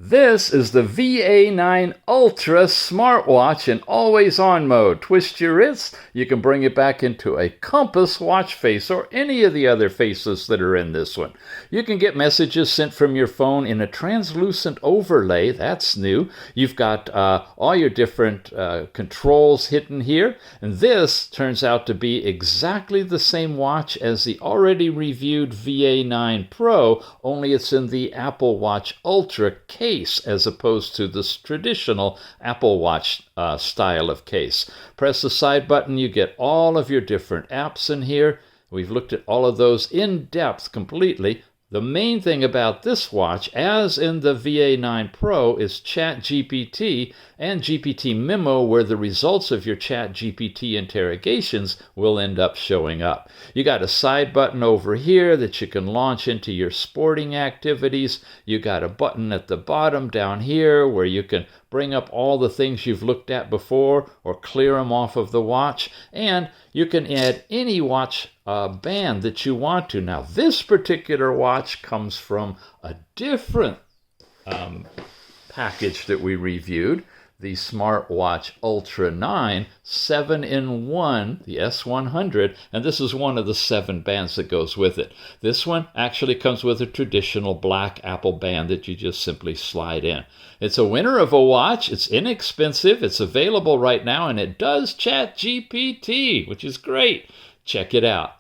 This is the VA9 Ultra smartwatch in always-on mode. Twist your wrist, you can bring it back into a compass watch face or any of the other faces that are in this one. You can get messages sent from your phone in a translucent overlay. That's new. You've got all your different controls hidden here. And this turns out to be exactly the same watch as the already reviewed VA9 Pro, only it's in the Apple Watch Ultra case as opposed to this traditional Apple Watch style of case. Press the side button, you get all of your different apps in here. We've looked at all of those in depth completely. The main thing about this watch, as in the VA9 Pro, is ChatGPT and GPT Memo, where the results of your ChatGPT interrogations will end up showing up. You got a side button over here that you can launch into your sporting activities. You got a button at the bottom down here where you can bring up all the things you've looked at before or clear them off of the watch. And you can add any watch band that you want to. Now, this particular watch comes from a different package that we reviewed, the Smartwatch Ultra 9 7-in-1, the S100, and this is one of the 7 bands that goes with it. This one actually comes with a traditional black Apple band that you just simply slide in. It's a winner of a watch. It's inexpensive. It's available right now, and it does ChatGPT, which is great. Check it out.